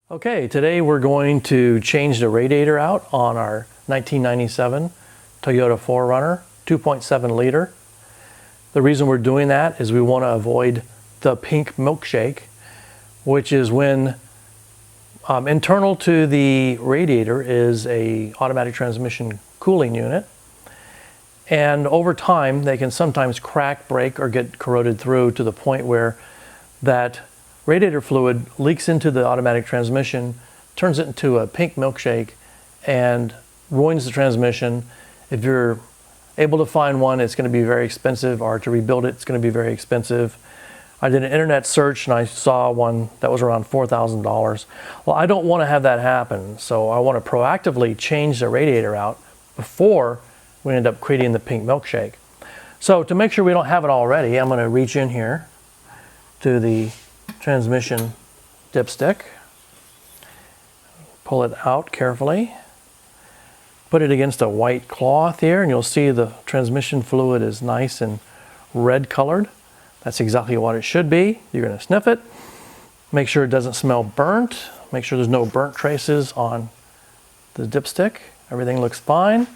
Okay, today we're going to change the radiator out on our 1997 Toyota 4Runner 2.7 liter. The reason we're doing that is we want to avoid the pink milkshake, which is when internal to the radiator is a automatic transmission cooling unit. And over time, they can sometimes crack, break, or get corroded through to the point where that radiator fluid leaks into the automatic transmission, turns it into a pink milkshake, and ruins the transmission. If you're able to find one, it's going to be very expensive, or to rebuild it, it's going to be very expensive. I did an internet search and I saw one that was around $4,000. Well, I don't want to have that happen, so I want to proactively change the radiator out before we end up creating the pink milkshake. So to make sure we don't have it already, I'm going to reach in here to the transmission dipstick, pull it out carefully, put it against a white cloth here, and you'll see the transmission fluid is nice and red colored. That's exactly what it should be. You're going to sniff it, make sure it doesn't smell burnt, make sure there's no burnt traces on the dipstick. Everything looks fine,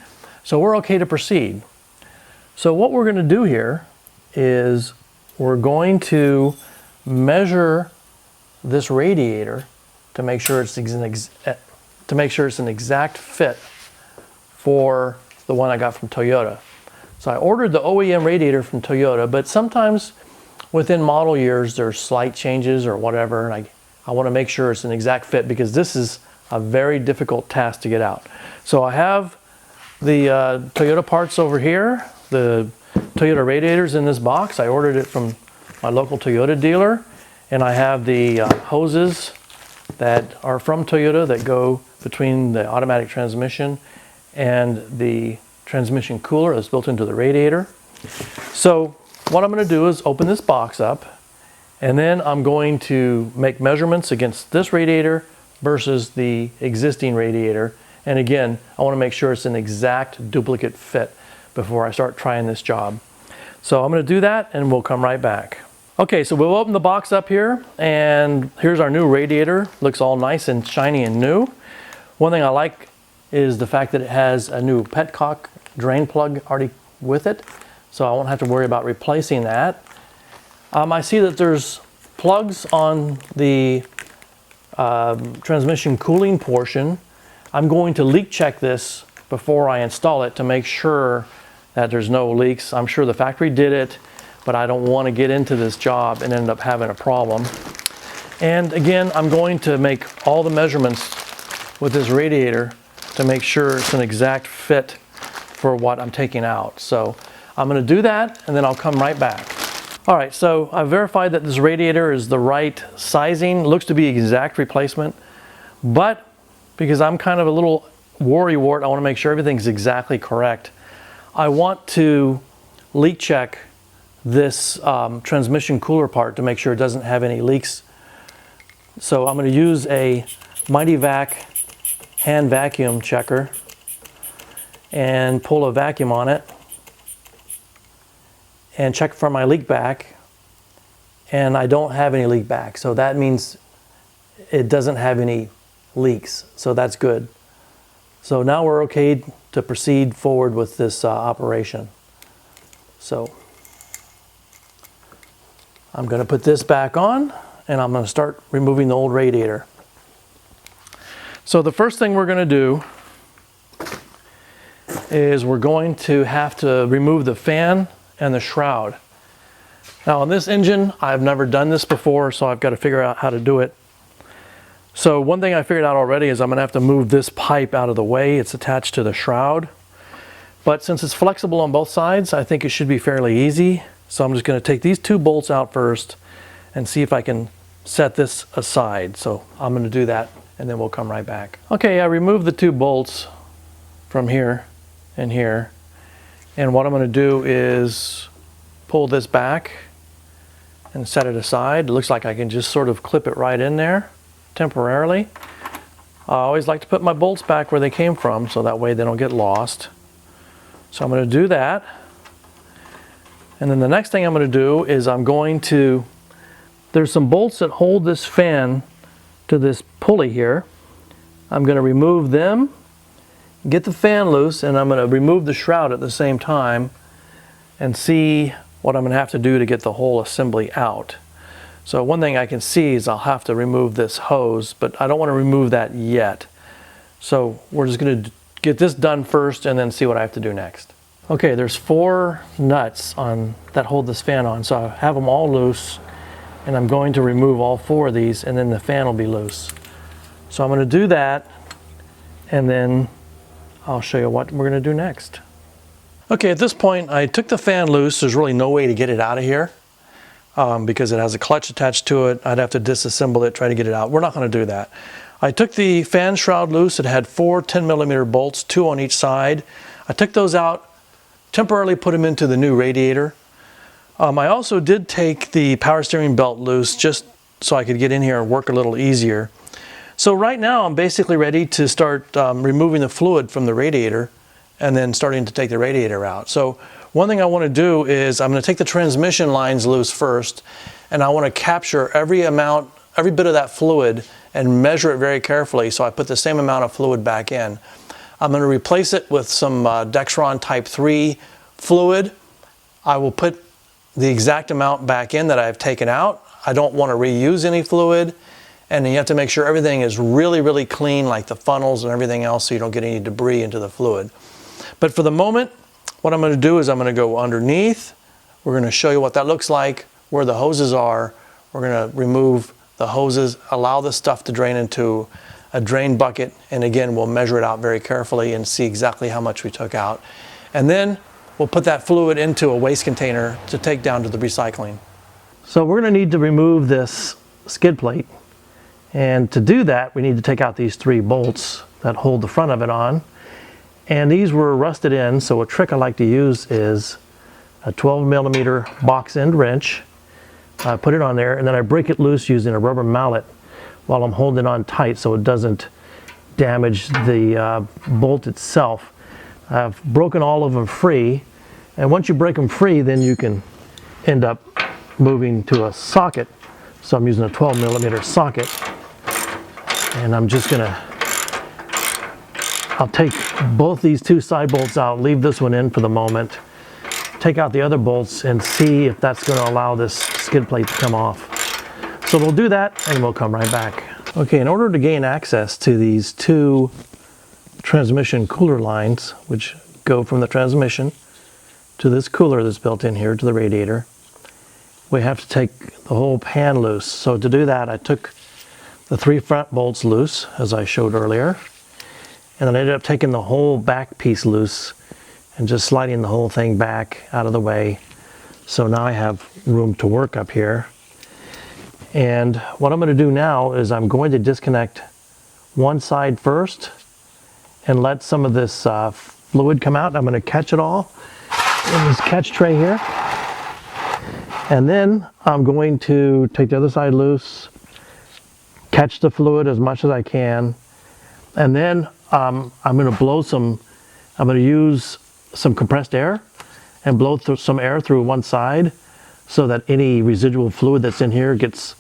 so we're okay to proceed. So what we're going to do here is we're going to measure this radiator to make sure it's an exact fit for the one I got from Toyota. So I ordered the OEM radiator from Toyota, but sometimes within model years there's slight changes or whatever, and I want to make sure it's an exact fit because this is a very difficult task to get out. So I have the Toyota parts over here, the Toyota radiators in this box. I ordered it from my local Toyota dealer, and I have the hoses that are from Toyota that go between the automatic transmission and the transmission cooler that's built into the radiator. So what I'm going to do is open this box up, and then I'm going to make measurements against this radiator versus the existing radiator. And again, I want to make sure it's an exact duplicate fit before I start trying this job. So I'm going to do that and we'll come right back. Okay, so we'll open the box up here, and here's our new radiator. Looks all nice and shiny and new. One thing I like is the fact that it has a new petcock drain plug already with it, so I won't have to worry about replacing that. I see that there's plugs on the transmission cooling portion. I'm going to leak check this before I install it to make sure that there's no leaks. I'm sure the factory did it, but I don't want to get into this job and end up having a problem. And again, I'm going to make all the measurements with this radiator to make sure it's an exact fit for what I'm taking out. So I'm going to do that and then I'll come right back. All right, so I verified that this radiator is the right sizing. Looks to be exact replacement, but because I'm kind of a little worrywart, I want to make sure everything's exactly correct. I want to leak check this transmission cooler part to make sure it doesn't have any leaks. So I'm going to use a Mighty Vac hand vacuum checker and pull a vacuum on it and check for my leak back, and I don't have any leak back, so that means it doesn't have any leaks, so that's good. So now we're okay to proceed forward with this operation. So I'm going to put this back on and I'm going to start removing the old radiator. So the first thing we're going to do is we're going to have to remove the fan and the shroud. Now on this engine, I've never done this before, so I've got to figure out how to do it. So one thing I figured out already is I'm going to have to move this pipe out of the way. It's attached to the shroud. But since it's flexible on both sides, I think it should be fairly easy. So I'm just going to take these two bolts out first and see if I can set this aside. So I'm going to do that and then we'll come right back. Okay, I removed the two bolts from here and here. And what I'm going to do is pull this back and set it aside. It looks like I can just sort of clip it right in there temporarily. I always like to put my bolts back where they came from so that way they don't get lost. So I'm going to do that. And then the next thing I'm going to do is there's some bolts that hold this fan to this pulley here. I'm going to remove them, get the fan loose, and I'm going to remove the shroud at the same time and see what I'm going to have to do to get the whole assembly out. So one thing I can see is I'll have to remove this hose, but I don't want to remove that yet. So we're just going to get this done first and then see what I have to do next. Okay, there's 4 nuts on that hold this fan on, so I have them all loose, and I'm going to remove all 4 of these, and then the fan will be loose. So I'm going to do that, and then I'll show you what we're going to do next. Okay, at this point I took the fan loose. There's really no way to get it out of here because it has a clutch attached to it. I'd have to disassemble it, try to get it out. We're not going to do that. I took the fan shroud loose. It had 4 10mm bolts, 2 on each side. I took those out, temporarily put them into the new radiator. I also did take the power steering belt loose just so I could get in here and work a little easier. So right now I'm basically ready to start removing the fluid from the radiator and then starting to take the radiator out. So one thing I want to do is I'm going to take the transmission lines loose first, and I want to capture every bit of that fluid and measure it very carefully, so I put the same amount of fluid back in. I'm going to replace it with some Dexron Type 3 fluid. I will put the exact amount back in that I've taken out. I don't want to reuse any fluid, and you have to make sure everything is really, really clean, like the funnels and everything else, so you don't get any debris into the fluid. But for the moment, what I'm going to do is I'm going to go underneath. We're going to show you what that looks like, where the hoses are. We're going to remove the hoses, allow the stuff to drain into a drain bucket, and again, we'll measure it out very carefully and see exactly how much we took out. And then we'll put that fluid into a waste container to take down to the recycling. So we're going to need to remove this skid plate. And to do that, we need to take out these 3 bolts that hold the front of it on. And these were rusted in, so a trick I like to use is a 12mm box end wrench. I put it on there, and then I break it loose using a rubber mallet while I'm holding it on tight so it doesn't damage the bolt itself. I've broken all of them free, and once you break them free, then you can end up moving to a socket. So I'm using a 12mm socket, and I'm just gonna, I'll take both these 2 side bolts out, leave this one in for the moment, take out the other bolts and see if that's going to allow this skid plate to come off. So we'll do that and we'll come right back. Okay, in order to gain access to these 2 transmission cooler lines, which go from the transmission to this cooler that's built in here to the radiator, we have to take the whole pan loose. So to do that, I took the 3 front bolts loose, as I showed earlier, and then I ended up taking the whole back piece loose and just sliding the whole thing back out of the way. So now I have room to work up here. And what I'm going to do now is I'm going to disconnect one side first and let some of this fluid come out. I'm going to catch it all in this catch tray here. And then I'm going to take the other side loose, catch the fluid as much as I can, and then I'm going to use some compressed air and blow some air through one side so that any residual fluid that's in here gets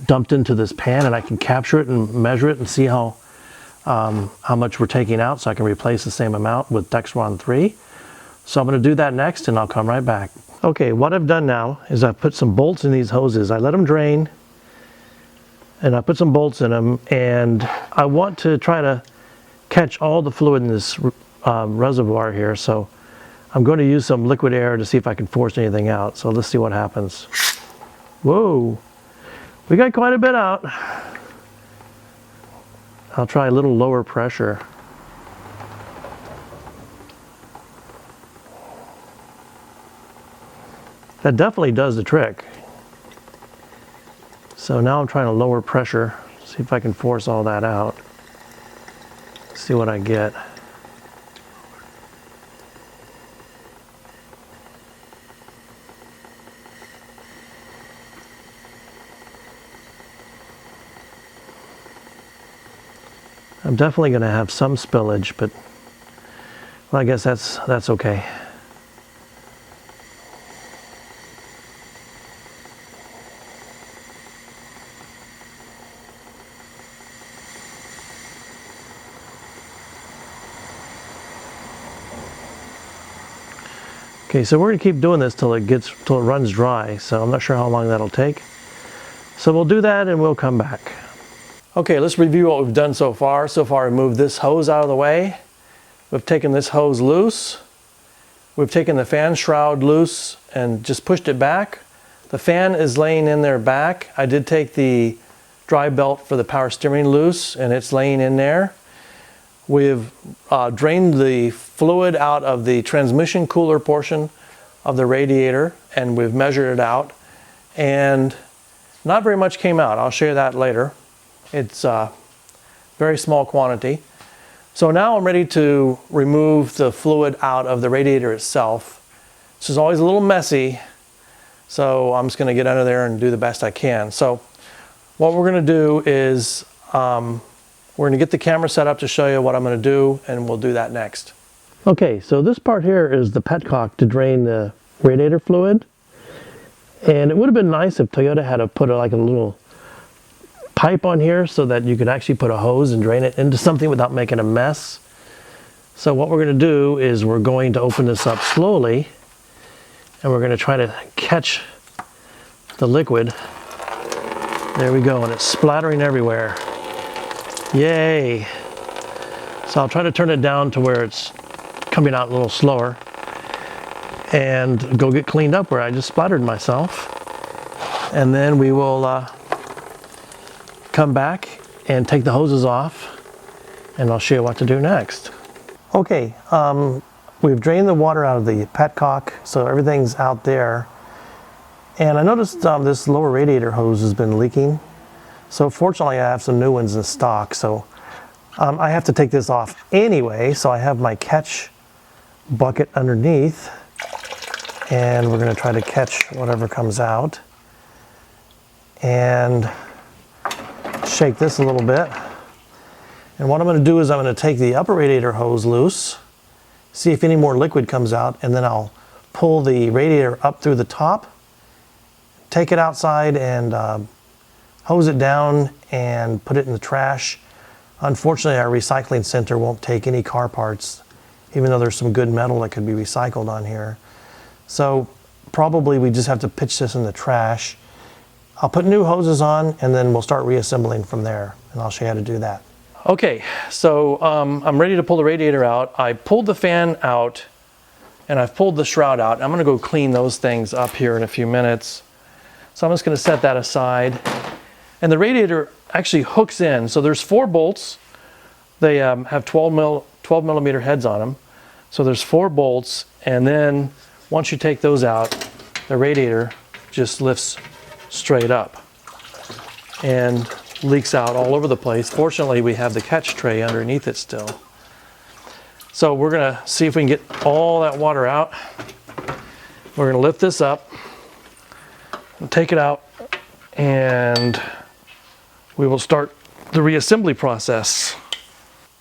dumped into this pan, and I can capture it and measure it and see how much we're taking out, so I can replace the same amount with Dexron 3. So I'm going to do that next, and I'll come right back. Okay, what I've done now is I've put some bolts in these hoses. I let them drain, and I put some bolts in them, and I want to try to catch all the fluid in this reservoir here, so I'm going to use some liquid air to see if I can force anything out. So let's see what happens. Whoa, we got quite a bit out. I'll try a little lower pressure. That definitely does the trick. So now I'm trying to lower pressure, see if I can force all that out. See what I get. I'm definitely going to have some spillage, but well, I guess that's okay. Okay, so we're gonna keep doing this till it runs dry. So I'm not sure how long that'll take. So we'll do that and we'll come back. Okay, let's review what we've done so far. So far, we've moved this hose out of the way. We've taken this hose loose. We've taken the fan shroud loose and just pushed it back. The fan is laying in there back. I did take the dry belt for the power steering loose and it's laying in there. We've drained the fluid out of the transmission cooler portion of the radiator and we've measured it out. And not very much came out. I'll show you that later. It's a very small quantity. So now I'm ready to remove the fluid out of the radiator itself. This is always a little messy, so I'm just going to get under there and do the best I can. So what we're going to do is we're going to get the camera set up to show you what I'm going to do, and we'll do that next. Okay, so this part here is the petcock to drain the radiator fluid. And it would have been nice if Toyota had put like a little pipe on here so that you could actually put a hose and drain it into something without making a mess. So what we're going to do is we're going to open this up slowly and we're going to try to catch the liquid. There we go, and it's splattering everywhere. Yay! So I'll try to turn it down to where it's coming out a little slower and go get cleaned up where I just splattered myself. And then we will come back and take the hoses off and I'll show you what to do next. Okay, we've drained the water out of the petcock, so everything's out there. And I noticed this lower radiator hose has been leaking. So fortunately I have some new ones in stock, so I have to take this off anyway. So I have my catch bucket underneath and we're going to try to catch whatever comes out. And shake this a little bit. And what I'm going to do is I'm going to take the upper radiator hose loose, see if any more liquid comes out, and then I'll pull the radiator up through the top, take it outside and hose it down and put it in the trash. Unfortunately, our recycling center won't take any car parts, even though there's some good metal that could be recycled on here. So probably we just have to pitch this in the trash. I'll put new hoses on and then we'll start reassembling from there, and I'll show you how to do that. Okay, so I'm ready to pull the radiator out. I pulled the fan out and I've pulled the shroud out. I'm gonna go clean those things up here in a few minutes. So I'm just gonna set that aside. And the radiator actually hooks in. So there's 4 bolts. They have 12 millimeter heads on them. So there's 4 bolts, and then once you take those out, the radiator just lifts straight up and leaks out all over the place. Fortunately, we have the catch tray underneath it still. So we're gonna see if we can get all that water out. We're gonna lift this up and take it out, and we will start the reassembly process.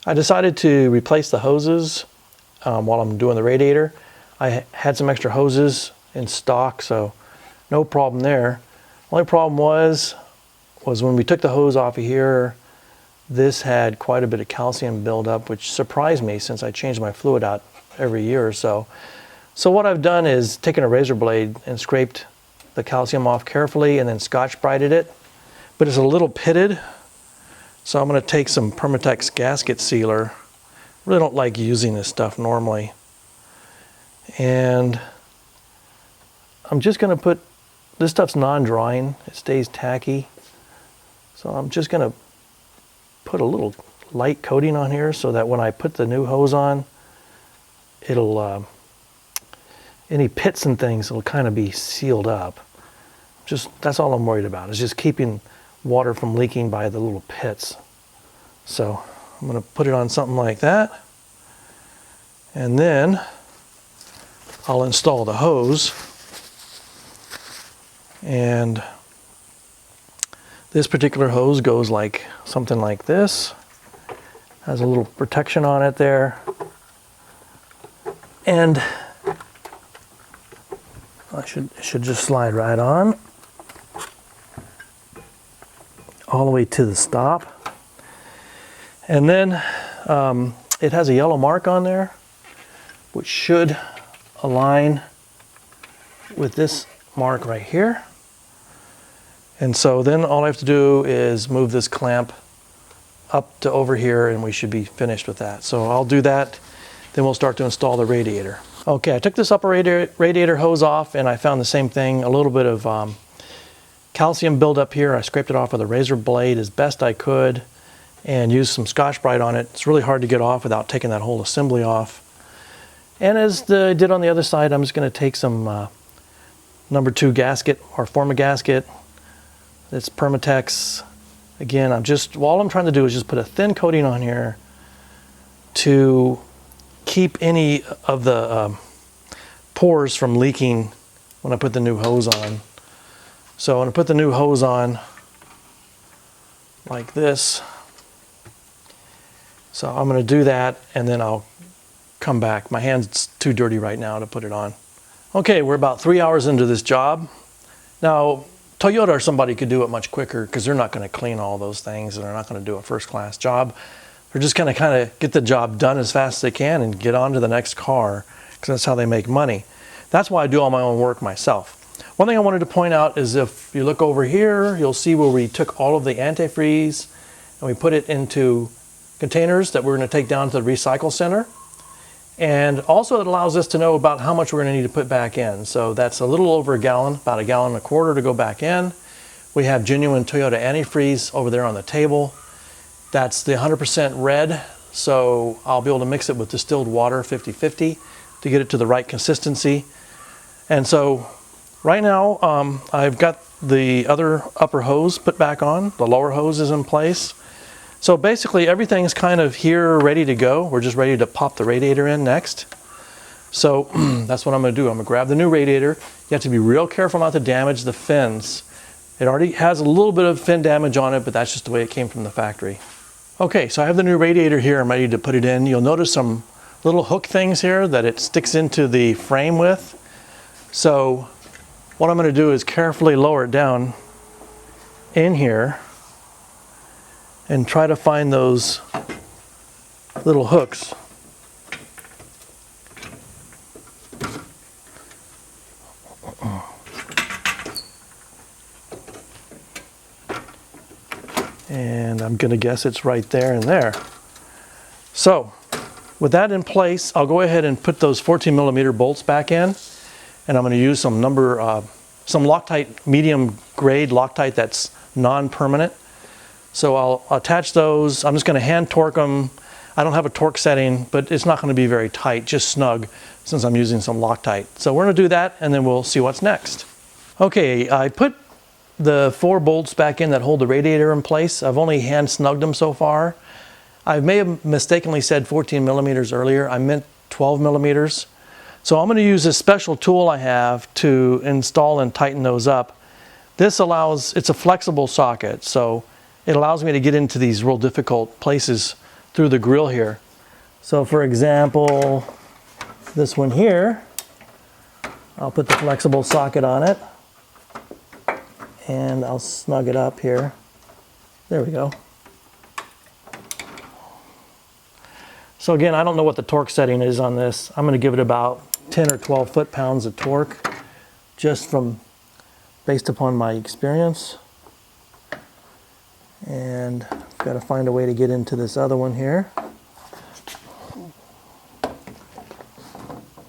I decided to replace the hoses while I'm doing the radiator. I had some extra hoses in stock, so no problem there. Only problem was when we took the hose off of here, this had quite a bit of calcium buildup, which surprised me since I changed my fluid out every year or so. So what I've done is taken a razor blade and scraped the calcium off carefully and then Scotch-Brited it. But it's a little pitted, so I'm going to take some Permatex gasket sealer. Really don't like using this stuff normally. And I'm just going to put, this stuff's non-drying, it stays tacky. So I'm just going to put a little light coating on here so that when I put the new hose on, it'll, any pits and things will kind of be sealed up. That's all I'm worried about, is just keeping water from leaking by the little pits. So I'm going to put it on something like that, and then I'll install the hose. And this particular hose goes like something like this, has a little protection on it there, and it should just slide right on all the way to the stop. And then it has a yellow mark on there which should align with this mark right here. And so then all I have to do is move this clamp up to over here and we should be finished with that. So I'll do that, then we'll start to install the radiator. Okay, I took this upper radiator hose off and I found the same thing, a little bit of calcium buildup here. I scraped it off with a razor blade as best I could and used some Scotch-Brite on it. It's really hard to get off without taking that whole assembly off. And as I did on the other side, I'm just going to take some number 2 gasket or Forma gasket. It's Permatex. Again, all I'm trying to do is just put a thin coating on here to keep any of the pores from leaking when I put the new hose on. So when I put the new hose on like this, so I'm going to do that and then I'll come back. My hand's too dirty right now to put it on. Okay, we're about 3 hours into this job. Now, Toyota or somebody could do it much quicker because they're not going to clean all those things and they're not going to do a first-class job. They're just going to kind of get the job done as fast as they can and get on to the next car because that's how they make money. That's why I do all my own work myself. One thing I wanted to point out is if you look over here, you'll see where we took all of the antifreeze and we put it into containers that we're going to take down to the recycle center. And also it allows us to know about how much we're going to need to put back in. So that's a little over a gallon, about 1.25 gallons to go back in. We have genuine Toyota antifreeze over there on the table. That's the 100% red, so I'll be able to mix it with distilled water 50-50 to get it to the right consistency. And so right now I've got the other upper hose put back on, the lower hose is in place. So basically everything's kind of here ready to go. We're just ready to pop the radiator in next. So that's what I'm going to do. I'm going to grab the new radiator. You have to be real careful not to damage the fins. It already has a little bit of fin damage on it, but that's just the way it came from the factory. Okay, so I have the new radiator here. I'm ready to put it in. You'll notice some little hook things here that it sticks into the frame with. So what I'm going to do is carefully lower it down in here and try to find those little hooks. And I'm going to guess it's right there and there. So with that in place, I'll go ahead and put those 14mm bolts back in, and I'm going to use some Loctite, medium grade Loctite that's non-permanent. So I'll attach those. I'm just going to hand torque them. I don't have a torque setting, but it's not going to be very tight, just snug, since I'm using some Loctite. So we're going to do that, and then we'll see what's next. Okay, I put the 4 bolts back in that hold the radiator in place. I've only hand snugged them so far. I may have mistakenly said 14mm earlier. I meant 12mm. So I'm going to use this special tool I have to install and tighten those up. This it's a flexible socket, so it allows me to get into these real difficult places through the grill here. So for example, this one here, I'll put the flexible socket on it and I'll snug it up here. There we go. So again, I don't know what the torque setting is on this. I'm going to give it about 10 or 12 foot-pounds of torque, just based upon my experience. And I've got to find a way to get into this other one here.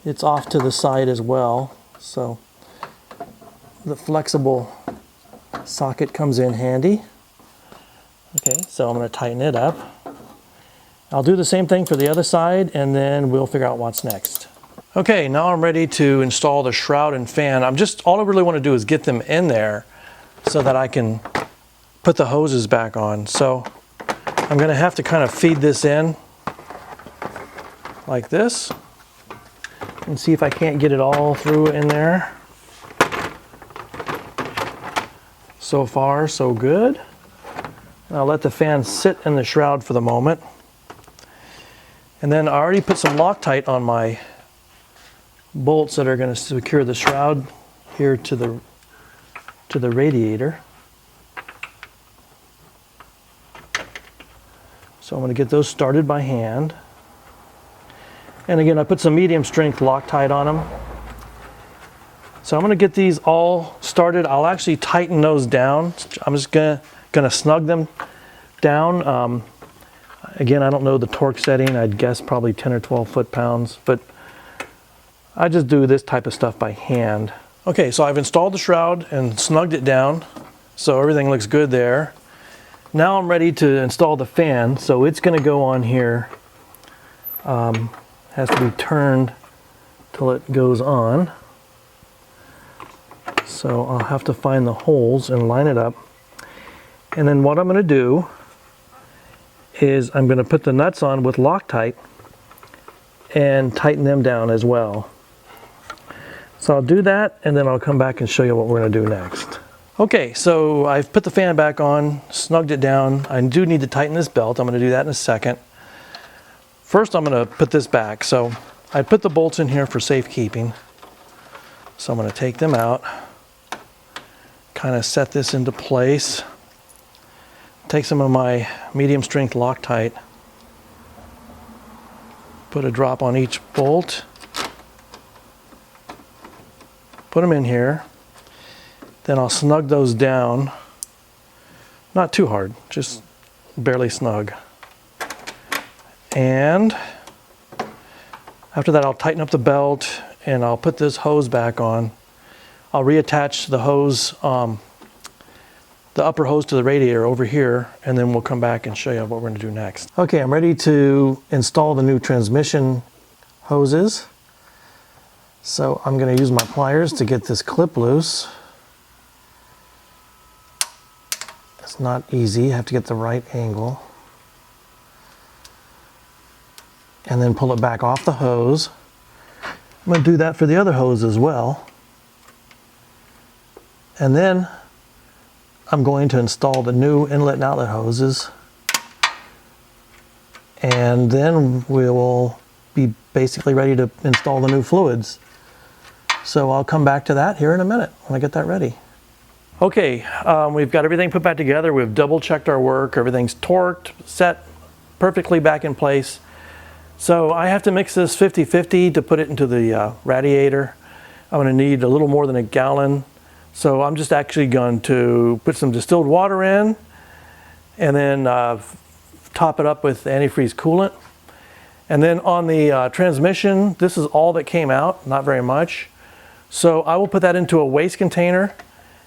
It's off to the side as well, so the flexible socket comes in handy. Okay, so I'm going to tighten it up. I'll do the same thing for the other side, and then we'll figure out what's next. Okay, now I'm ready to install the shroud and fan. All I really want to do is get them in there so that I can put the hoses back on. So I'm going to have to kind of feed this in like this and see if I can't get it all through in there. So far, so good. I'll let the fan sit in the shroud for the moment. And then I already put some Loctite on my bolts that are going to secure the shroud here to the radiator. So I'm going to get those started by hand. And again, I put some medium strength Loctite on them. So I'm gonna get these all started. I'll actually tighten those down. I'm just gonna snug them down. Again, I don't know the torque setting. I'd guess probably 10 or 12 foot-pounds, but I just do this type of stuff by hand. Okay, so I've installed the shroud and snugged it down, so everything looks good there. Now I'm ready to install the fan, so it's gonna go on here. Has to be turned till it goes on. So I'll have to find the holes and line it up. And then what I'm gonna do is I'm gonna put the nuts on with Loctite and tighten them down as well. So I'll do that and then I'll come back and show you what we're gonna do next. Okay, so I've put the fan back on, snugged it down. I do need to tighten this belt. I'm gonna do that in a second. First I'm gonna put this back. So I put the bolts in here for safekeeping. So I'm gonna take them out, kind of set this into place. Take some of my medium strength Loctite, put a drop on each bolt, put them in here, then I'll snug those down, not too hard, just barely snug. And after that I'll tighten up the belt and I'll put this hose back on. I'll reattach the hose, the upper hose to the radiator over here, and then we'll come back and show you what we're going to do next. Okay, I'm ready to install the new transmission hoses. So I'm going to use my pliers to get this clip loose. It's not easy, I have to get the right angle. And then pull it back off the hose. I'm going to do that for the other hose as well. And then I'm going to install the new inlet and outlet hoses, and then we will be basically ready to install the new fluids. So I'll come back to that here in a minute when I get that ready. Okay, we've got everything put back together. We've double checked our work. Everything's torqued, set perfectly back in place. So I have to mix this 50-50 to put it into the radiator. I'm going to need a little more than a gallon. So I'm just actually going to put some distilled water in and then top it up with antifreeze coolant. And then on the transmission, this is all that came out, not very much. So I will put that into a waste container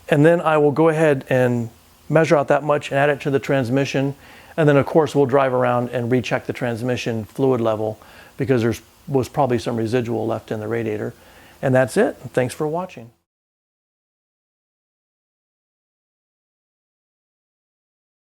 and then I will go ahead and measure out that much and add it to the transmission. And then of course we'll drive around and recheck the transmission fluid level because there was probably some residual left in the radiator. And that's it. Thanks for watching.